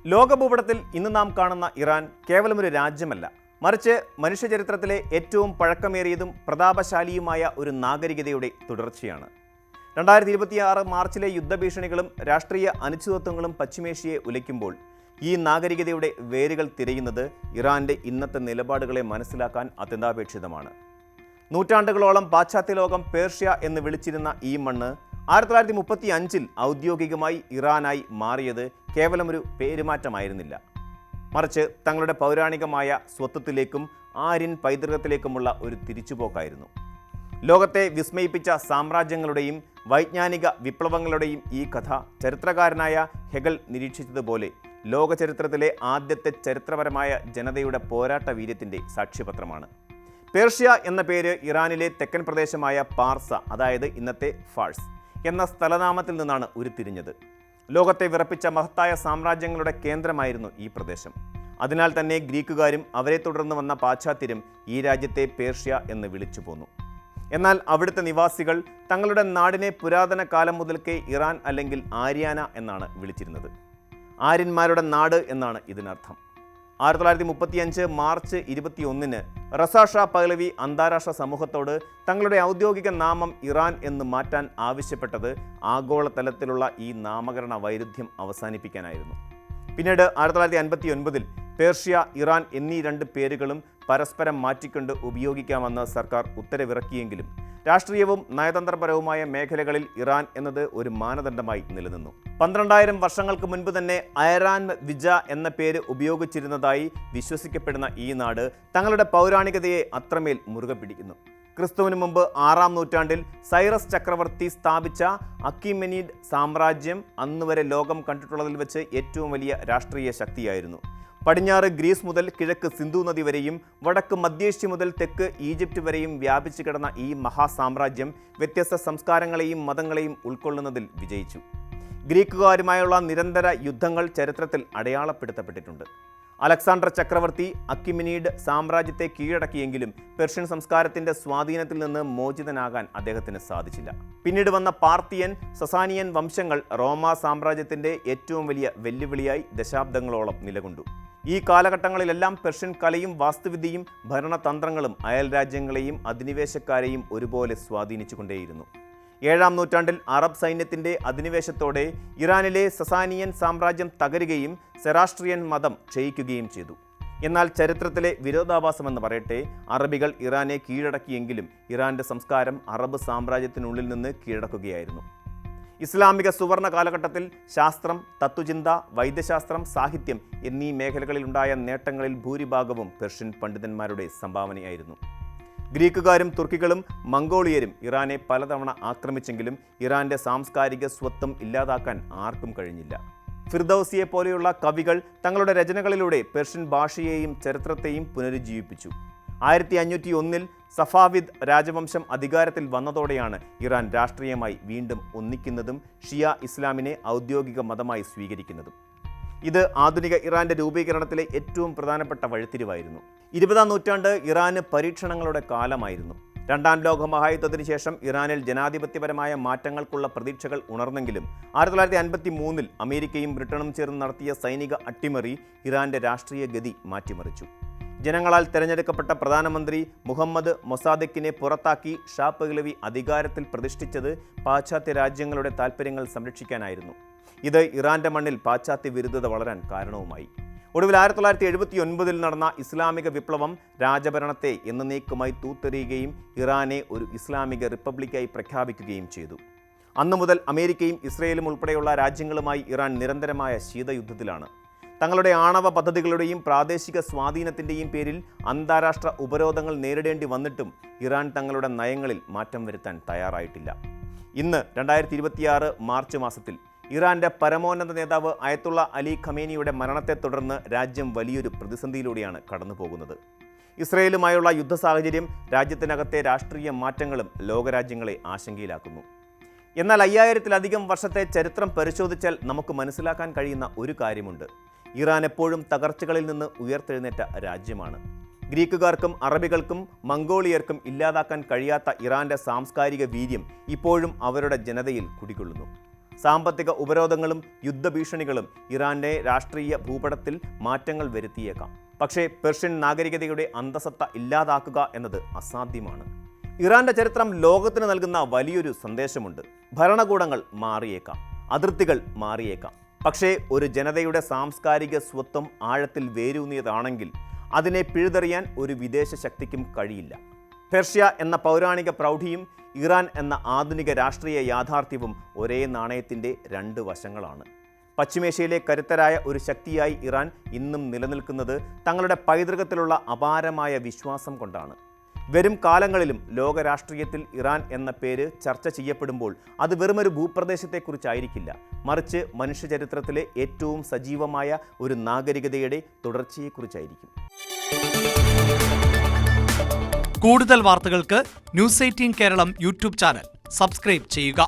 ലോകഭൂപടത്തിൽ ഇന്ന് നാം കാണുന്ന ഇറാൻ കേവലം ഒരു രാജ്യമല്ല, മറിച്ച് മനുഷ്യചരിത്രത്തിലെ ഏറ്റവും പഴക്കമേറിയതും പ്രതാപശാലിയുമായ ഒരു നാഗരികതയുടെ തുടർച്ചയാണ്. 2026 മാർച്ചിലെ യുദ്ധഭീഷണികളും രാഷ്ട്രീയ അനിശ്ചിതത്വങ്ങളും പശ്ചിമേഷ്യയെ ഉലയ്ക്കുമ്പോൾ ഈ നാഗരികതയുടെ വേരുകൾ തിരയുന്നത് ഇറാന്റെ ഇന്നത്തെ നിലപാടുകളെ മനസ്സിലാക്കാൻ അത്യന്താപേക്ഷിതമാണ്. നൂറ്റാണ്ടുകളോളം പാശ്ചാത്യ ലോകം പേർഷ്യ എന്ന് വിളിച്ചിരുന്ന ഈ മണ്ണ് 1935 ഔദ്യോഗികമായി ഇറാനായി മാറിയത് കേവലം ഒരു പേരുമാറ്റമായിരുന്നില്ല, മറിച്ച് തങ്ങളുടെ പൗരാണികമായ സ്വത്വത്തിലേക്കും ആര്യൻ പൈതൃകത്തിലേക്കുമുള്ള ഒരു തിരിച്ചുപോക്കായിരുന്നു. ലോകത്തെ വിസ്മയിപ്പിച്ച സാമ്രാജ്യങ്ങളുടെയും വൈജ്ഞാനിക വിപ്ലവങ്ങളുടെയും ഈ കഥ ചരിത്രകാരനായ ഹെഗൽ നിരീക്ഷിച്ചതുപോലെ ലോക ചരിത്രത്തിലെ ആദ്യത്തെ ചരിത്രപരമായ ജനതയുടെ പോരാട്ട വീര്യത്തിൻ്റെ സാക്ഷ്യപത്രമാണ്. പേർഷ്യ എന്ന പേര് ഇറാനിലെ തെക്കൻ പ്രദേശമായ പാർസ, അതായത് ഇന്നത്തെ ഫാഴ്സ് എന്ന സ്ഥലനാമത്തിൽ നിന്നാണ് ഉരുത്തിരിഞ്ഞത്. ലോകത്തെ വിറപ്പിച്ച മഹത്തായ സാമ്രാജ്യങ്ങളുടെ കേന്ദ്രമായിരുന്നു ഈ പ്രദേശം. അതിനാൽ തന്നെ ഗ്രീക്കുകാരും അവരെ തുടർന്ന് വന്ന പാശ്ചാത്യരും ഈ രാജ്യത്തെ പേർഷ്യ എന്ന് വിളിച്ചു പോന്നു. എന്നാൽ അവിടുത്തെ നിവാസികൾ തങ്ങളുടെ നാടിനെ പുരാതന കാലം മുതൽക്കേ ഇറാൻ അല്ലെങ്കിൽ ആര്യാന എന്നാണ് വിളിച്ചിരുന്നത്. ആര്യന്മാരുടെ നാട് എന്നാണ് ഇതിനർത്ഥം. 1935 മാർച്ച് 21 റസാ ഷാ പഹ്ലവി അന്താരാഷ്ട്ര സമൂഹത്തോട് തങ്ങളുടെ ഔദ്യോഗിക നാമം ഇറാൻ എന്ന് മാറ്റാൻ ആവശ്യപ്പെട്ടത് ആഗോളതലത്തിലുള്ള ഈ നാമകരണ വൈരുദ്ധ്യം അവസാനിപ്പിക്കാനായിരുന്നു. പിന്നീട് 1959 പേർഷ്യ, ഇറാൻ എന്നീ രണ്ട് പേരുകളും പരസ്പരം മാറ്റിക്കൊണ്ട് ഉപയോഗിക്കാമെന്ന് സർക്കാർ ഉത്തരവിറക്കിയെങ്കിലും രാഷ്ട്രീയവും നയതന്ത്രപരവുമായ മേഖലകളിൽ ഇറാൻ എന്നത് ഒരു മാനദണ്ഡമായി നിലനിന്നു. 12,000 വർഷങ്ങൾക്ക് മുൻപ് തന്നെ ഐറാൻ വിജ എന്ന പേര് ഉപയോഗിച്ചിരുന്നതായി വിശ്വസിക്കപ്പെടുന്ന ഈ നാട് തങ്ങളുടെ പൗരാണികതയെ അത്രമേൽ മുറുകെ പിടിക്കുന്നു. ക്രിസ്തുവിന് മുമ്പ് 6-ാം നൂറ്റാണ്ടിൽ സൈറസ് ചക്രവർത്തി സ്ഥാപിച്ച അക്കിമെനീഡ് സാമ്രാജ്യം അന്നുവരെ ലോകം കണ്ടിട്ടുള്ളതിൽ വെച്ച് ഏറ്റവും വലിയ രാഷ്ട്രീയ ശക്തിയായിരുന്നു. പടിഞ്ഞാറ് ഗ്രീസ് മുതൽ കിഴക്ക് സിന്ധു നദി വരെയും വടക്ക് മധ്യേഷ്യ മുതൽ തെക്ക് ഈജിപ്റ്റ് വരെയും വ്യാപിച്ചു കിടന്ന ഈ മഹാസാമ്രാജ്യം വ്യത്യസ്ത സംസ്കാരങ്ങളെയും മതങ്ങളെയും ഉൾക്കൊള്ളുന്നതിൽ വിജയിച്ചു. ഗ്രീക്കുകാരുമായുള്ള നിരന്തര യുദ്ധങ്ങൾ ചരിത്രത്തിൽ അടയാളപ്പെടുത്തപ്പെട്ടിട്ടുണ്ട്. അലക്സാണ്ടർ ചക്രവർത്തി അക്കിമെനീഡ് സാമ്രാജ്യത്തെ കീഴടക്കിയെങ്കിലും പെർഷ്യൻ സംസ്കാരത്തിന്റെ സ്വാധീനത്തിൽ നിന്ന് മോചിതനാകാൻ അദ്ദേഹത്തിന് സാധിച്ചില്ല. പിന്നീട് വന്ന പാർത്തിയൻ, സസാനിയൻ വംശങ്ങൾ റോമാ സാമ്രാജ്യത്തിന്റെ ഏറ്റവും വലിയ വെല്ലുവിളിയായി ദശാബ്ദങ്ങളോളം നിലകൊണ്ടു. ഈ കാലഘട്ടങ്ങളിലെല്ലാം പെർഷ്യൻ കലയും വാസ്തുവിദ്യയും ഭരണതന്ത്രങ്ങളും അയൽ രാജ്യങ്ങളെയും അധിനിവേശക്കാരെയും ഒരുപോലെ സ്വാധീനിച്ചുകൊണ്ടേയിരുന്നു. 7-ാം നൂറ്റാണ്ടിൽ അറബ് സൈന്യത്തിൻ്റെ അധിനിവേശത്തോടെ ഇറാനിലെ സസാനിയൻ സാമ്രാജ്യം തകരുകയും സെറാസ്ട്രിയൻ മതം ക്ഷയിക്കുകയും ചെയ്തു. എന്നാൽ ചരിത്രത്തിലെ വിരോധാഭാസമെന്ന് പറയട്ടെ, അറബികൾ ഇറാനെ കീഴടക്കിയെങ്കിലും ഇറാന്റെ സംസ്കാരം അറബ് സാമ്രാജ്യത്തിനുള്ളിൽ നിന്ന് കീഴടക്കുകയായിരുന്നു. ഇസ്ലാമിക സുവർണ കാലഘട്ടത്തിൽ ശാസ്ത്രം, തത്വചിന്ത, വൈദ്യശാസ്ത്രം, സാഹിത്യം എന്നീ മേഖലകളിലുണ്ടായ നേട്ടങ്ങളിൽ ഭൂരിഭാഗവും പെർഷ്യൻ പണ്ഡിതന്മാരുടെ സംഭാവനയായിരുന്നു. ഗ്രീക്കുകാരും തുർക്കികളും മംഗോളിയരും ഇറാനെ പലതവണ ആക്രമിച്ചെങ്കിലും ഇറാന്റെ സാംസ്കാരിക സ്വത്വം ഇല്ലാതാക്കാൻ ആർക്കും കഴിഞ്ഞില്ല. ഫിർദൌസിയെ പോലെയുള്ള കവികൾ തങ്ങളുടെ രചനകളിലൂടെ പെർഷ്യൻ ഭാഷയെയും ചരിത്രത്തെയും പുനരുജ്ജീവിപ്പിച്ചു. 1501 സഫാവിദ് രാജവംശം അധികാരത്തിൽ വന്നതോടെയാണ് ഇറാൻ രാഷ്ട്രീയമായി വീണ്ടും ഒന്നിക്കുന്നതും ഷിയ ഇസ്ലാമിനെ ഔദ്യോഗിക മതമായി സ്വീകരിക്കുന്നതും. ഇത് ആധുനിക ഇറാന്റെ രൂപീകരണത്തിലെ ഏറ്റവും പ്രധാനപ്പെട്ട വഴിത്തിരിവായിരുന്നു. 20-ാം നൂറ്റാണ്ട് ഇറാന് പരീക്ഷണങ്ങളുടെ കാലമായിരുന്നു. 2-ാം ലോക മഹായുദ്ധത്തിന് ശേഷം ഇറാനിൽ ജനാധിപത്യപരമായ മാറ്റങ്ങൾക്കുള്ള പ്രതീക്ഷകൾ ഉണർന്നെങ്കിലും 1953 അമേരിക്കയും ബ്രിട്ടനും ചേർന്ന് നടത്തിയ സൈനിക അട്ടിമറി ഇറാന്റെ രാഷ്ട്രീയ ഗതി മാറ്റിമറിച്ചു. ജനങ്ങളാൽ തെരഞ്ഞെടുക്കപ്പെട്ട പ്രധാനമന്ത്രി മുഹമ്മദ് മൊസാദെക്കിനെ പുറത്താക്കി ഷാ പഹ്ലവി അധികാരത്തിൽ പ്രതിഷ്ഠിച്ചത് പാശ്ചാത്യ രാജ്യങ്ങളുടെ താൽപ്പര്യങ്ങൾ സംരക്ഷിക്കാനായിരുന്നു. ഇത് ഇറാന്റെ മണ്ണിൽ പാശ്ചാത്യ വിരുദ്ധത വളരാൻ കാരണവുമായി. ഒടുവിൽ 1979 നടന്ന ഇസ്ലാമിക വിപ്ലവം രാജഭരണത്തെ എന്നേക്കുമായി തൂത്തെറിയുകയും ഇറാനെ ഒരു ഇസ്ലാമിക റിപ്പബ്ലിക്കായി പ്രഖ്യാപിക്കുകയും ചെയ്തു. അന്നു മുതൽ അമേരിക്കയും ഇസ്രയേലും ഉൾപ്പെടെയുള്ള രാജ്യങ്ങളുമായി ഇറാൻ നിരന്തരമായ ശീതയുദ്ധത്തിലാണ്. തങ്ങളുടെ ആണവ പദ്ധതികളുടെയും പ്രാദേശിക സ്വാധീനത്തിൻ്റെയും പേരിൽ അന്താരാഷ്ട്ര ഉപരോധങ്ങൾ നേരിടേണ്ടി വന്നിട്ടും ഇറാൻ തങ്ങളുടെ നയങ്ങളിൽ മാറ്റം വരുത്താൻ തയ്യാറായിട്ടില്ല. ഇന്ന് 2026 മാർച്ച് മാസത്തിൽ ഇറാന്റെ പരമോന്നത നേതാവ് അയത്തുള്ള അലി ഖമേനിയുടെ മരണത്തെ തുടർന്ന് രാജ്യം വലിയൊരു പ്രതിസന്ധിയിലൂടെയാണ് കടന്നു പോകുന്നത്. ഇസ്രയേലുമായുള്ള യുദ്ധ സാഹചര്യം രാജ്യത്തിനകത്തെ രാഷ്ട്രീയ മാറ്റങ്ങളും ലോകരാജ്യങ്ങളെ ആശങ്കയിലാക്കുന്നു. എന്നാൽ 5000-ത്തിലധികം വർഷത്തെ ചരിത്രം പരിശോധിച്ചാൽ നമുക്ക് മനസ്സിലാക്കാൻ കഴിയുന്ന ഒരു കാര്യമുണ്ട്. ഇറാൻ എപ്പോഴും തകർച്ചകളിൽ നിന്ന് ഉയർത്തെഴുന്നേറ്റ രാജ്യമാണ്. ഗ്രീക്കുകാർക്കും അറബികൾക്കും മംഗോളിയർക്കും ഇല്ലാതാക്കാൻ കഴിയാത്ത ഇറാന്റെ സാംസ്കാരിക വീര്യം ഇപ്പോഴും അവരുടെ ജനതയിൽ കുടികൊള്ളുന്നു. സാമ്പത്തിക ഉപരോധങ്ങളും യുദ്ധഭീഷണികളും ഇറാന്റെ രാഷ്ട്രീയ ഭൂപടത്തിൽ മാറ്റങ്ങൾ വരുത്തിയേക്കാം. പക്ഷേ പേർഷ്യൻ നാഗരികതയുടെ അന്തസത്ത ഇല്ലാതാക്കുക എന്നത് അസാധ്യമാണ്. ഇറാന്റെ ചരിത്രം ലോകത്തിന് നൽകുന്ന വലിയൊരു സന്ദേശമുണ്ട്. ഭരണകൂടങ്ങൾ മാറിയേക്കാം, അതിർത്തികൾ മാറിയേക്കാം, പക്ഷേ ഒരു ജനതയുടെ സാംസ്കാരിക സ്വത്വം ആഴത്തിൽ വേരൂന്നിയതാണെങ്കിൽ അതിനെ പിഴുതെറിയാൻ ഒരു വിദേശ ശക്തിക്കും കഴിയില്ല. പെർഷ്യ എന്ന പൗരാണിക പ്രൗഢിയും ഇറാൻ എന്ന ആധുനിക രാഷ്ട്രീയ യാഥാർത്ഥ്യവും ഒരേ നാണയത്തിൻ്റെ രണ്ട് വശങ്ങളാണ്. പശ്ചിമേഷ്യയിലെ കരുത്തരായ ഒരു ശക്തിയായി ഇറാൻ ഇന്നും നിലനിൽക്കുന്നത് തങ്ങളുടെ പൈതൃകത്തിലുള്ള അപാരമായ വിശ്വാസം കൊണ്ടാണ്. വരും കാലങ്ങളിലും ലോക രാഷ്ട്രീയത്തിൽ ഇറാൻ എന്ന പേര് ചർച്ച ചെയ്യപ്പെടുമ്പോൾ അത് വെറുമൊരു ഭൂപ്രദേശത്തെക്കുറിച്ചായിരിക്കില്ല, മറിച്ച് മനുഷ്യചരിത്രത്തിലെ ഏറ്റവും സജീവമായ ഒരു നാഗരികതയുടെ തുടർച്ചയെക്കുറിച്ചായിരിക്കും. കൂടുതൽ വാർത്തകൾക്ക് news 18 Keralam YouTube channel subscribe ചെയ്യുക.